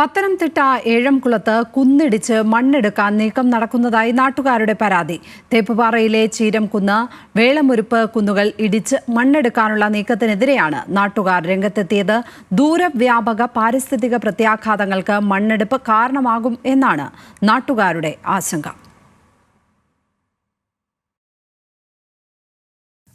പത്തനംതിട്ട ഏഴംകുളത്ത് കുന്നിടിച്ച് മണ്ണെടുക്കാൻ നീക്കം നടക്കുന്നതായി നാട്ടുകാരുടെ പരാതി. തേപ്പുപാറയിലെ ചീരംകുന്ന്, വേളമുരുപ്പ് കുന്നുകൾ ഇടിച്ച് മണ്ണെടുക്കാനുള്ള നീക്കത്തിനെതിരെയാണ് നാട്ടുകാർ രംഗത്തെത്തിയത്. ദൂരവ്യാപക പാരിസ്ഥിതിക പ്രത്യാഘാതങ്ങൾക്ക് മണ്ണെടുപ്പ് കാരണമാകും എന്നാണ് നാട്ടുകാരുടെ ആശങ്ക.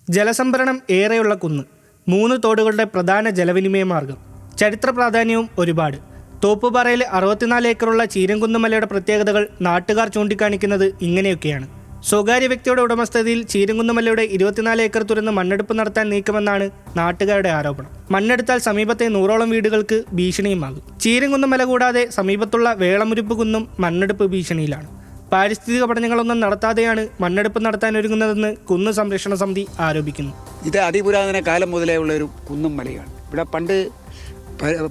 ജലസംഭരണം ഏറെയുള്ള കുന്ന്, 3 തോടുകളുടെ പ്രധാന ജലവിനിമയ മാർഗം, ചരിത്ര പ്രാധാന്യവും ഒരുപാട്. തോപ്പുപാറയിലെ 64 ഏക്കറുള്ള ചീരംകുന്ന് മലയുടെ പ്രത്യേകതകൾ നാട്ടുകാർ ചൂണ്ടിക്കാണിക്കുന്നത് ഇങ്ങനെയൊക്കെയാണ്. സ്വകാര്യ വ്യക്തിയുടെ ഉടമസ്ഥതയിൽ ചീരംകുന്ന് മലയുടെ 24 ഏക്കർ തുറന്ന് മണ്ണെടുപ്പ് നടത്താൻ നീക്കമെന്നാണ് നാട്ടുകാരുടെ ആരോപണം. മണ്ണെടുത്താൽ സമീപത്തെ 100ഓളം വീടുകൾക്ക് ഭീഷണിയുമാകും. ചീരംകുന്ന് മല കൂടാതെ സമീപത്തുള്ള വേളമുരുപ്പ് കുന്നും മണ്ണെടുപ്പ് ഭീഷണിയിലാണ്. പാരിസ്ഥിതിക പഠനങ്ങളൊന്നും നടത്താതെയാണ് മണ്ണെടുപ്പ് നടത്താൻ ഒരുങ്ങുന്നതെന്ന് കുന്ന് സംരക്ഷണ സമിതി ആരോപിക്കുന്നു. ഇത് അതിപുരാതന കാലം മുതലേ ഉള്ള ഒരു കുന്നും മലയാണ്. ഇവിടെ പണ്ട്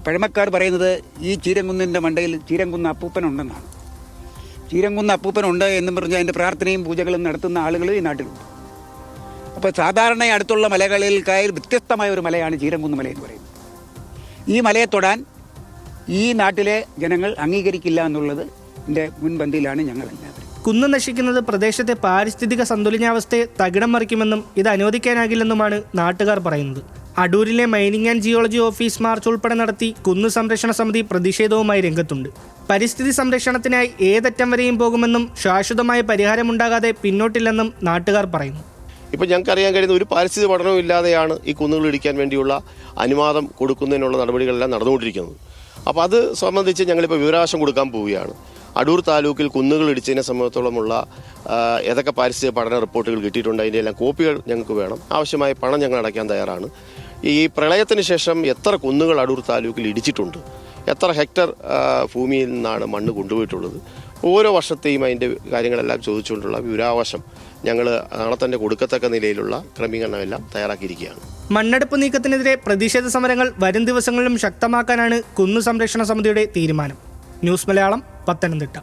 പഴമക്കാർ പറയുന്നത് ഈ ചീരംകുന്നിൻ്റെ മണ്ടയിൽ ചീരംകുന്ന് അപ്പൂപ്പനുണ്ടെന്നാണ്. ചീരംകുന്ന് അപ്പൂപ്പനുണ്ട് എന്ന് പറഞ്ഞാൽ അതിൻ്റെ പ്രാർത്ഥനയും പൂജകളും നടത്തുന്ന ആളുകൾ ഈ നാട്ടിലുണ്ട്. അപ്പോൾ സാധാരണ അടുത്തുള്ള മലകളിൽക്കായി വ്യത്യസ്തമായ ഒരു മലയാണ് ചീരംകുന്ന് മല എന്ന് പറയുന്നത്. ഈ മലയെ തൊടാൻ ഈ നാട്ടിലെ ജനങ്ങൾ അംഗീകരിക്കില്ല എന്നുള്ളത് എൻ്റെ മുൻപന്തിയിലാണ് ഞങ്ങളെല്ലാവരും. കുന്ന് നശിക്കുന്നത് പ്രദേശത്തെ പാരിസ്ഥിതിക സന്തുലനാവസ്ഥയെ തകിടം മറിക്കുമെന്നും ഇത് അനുവദിക്കാനാകില്ലെന്നുമാണ് നാട്ടുകാർ പറയുന്നത്. അടൂരിലെ mining and geology office march ഉൾപ്പെടെ നടത്തി കുന്ന് സംരക്ഷണ സമിതി പ്രതിഷേധവുമായി രംഗത്തുണ്ട്. പരിസ്ഥിതി സംരക്ഷണത്തിനായി ഏതറ്റം വരെയും പോകുമെന്നും ശാശ്വതമായ പരിഹാരമുണ്ടാകാതെ പിന്നോട്ടില്ലെന്നും നാട്ടുകാർ പറയുന്നു. ഇപ്പോൾ ഞങ്ങൾക്ക് അറിയാൻ കഴിയുന്ന ഒരു പാരിസ്ഥിതിക പഠനവും ഇല്ലാതെയാണ് ഈ കുന്നുകൾ ഇടിക്കാൻ വേണ്ടിയുള്ള അനുവാദം കൊടുക്കുന്നതിനുള്ള നടപടികളെല്ലാം നടന്നുകൊണ്ടിരിക്കുന്നത്. അപ്പോൾ അത് സംബന്ധിച്ച് ഞങ്ങളിപ്പോൾ വിവരാവകാശം കൊടുക്കാൻ പോവുകയാണ്. അടൂർ താലൂക്കിൽ കുന്നുകൾ ഇടിച്ചതിനെ സംബന്ധിച്ചോളമുള്ള ഏതൊക്കെ പാരിസ്ഥിതിക പഠന റിപ്പോർട്ടുകൾ കിട്ടിയിട്ടുണ്ട് അതിൻ്റെ എല്ലാം കോപ്പികൾ ഞങ്ങൾക്ക് വേണം. ആവശ്യമായ പണം ഞങ്ങൾ അടയ്ക്കാൻ തയ്യാറാണ്. ഈ പ്രളയത്തിന് ശേഷം എത്ര കുന്നുകൾ അടൂർ താലൂക്കിൽ ഇടിച്ചിട്ടുണ്ട്, എത്ര ഹെക്ടർ ഭൂമിയിൽ നിന്നാണ് മണ്ണ് കൊണ്ടുപോയിട്ടുള്ളത്, ഓരോ വർഷത്തെയും അതിൻ്റെ കാര്യങ്ങളെല്ലാം ചോദിച്ചുകൊണ്ടുള്ള വിവരാവകാശം ഞങ്ങൾ നാളെ തന്നെ കൊടുക്കത്തക്ക നിലയിലുള്ള ക്രമീകരണമെല്ലാം തയ്യാറാക്കിയിരിക്കുകയാണ്. മണ്ണെടുപ്പ് നീക്കത്തിനെതിരെ പ്രതിഷേധ സമരങ്ങൾ വരും ദിവസങ്ങളിലും ശക്തമാക്കാനാണ് കുന്ന് സംരക്ഷണ സമിതിയുടെ തീരുമാനം. ന്യൂസ് മലയാളം, പത്തനംതിട്ട.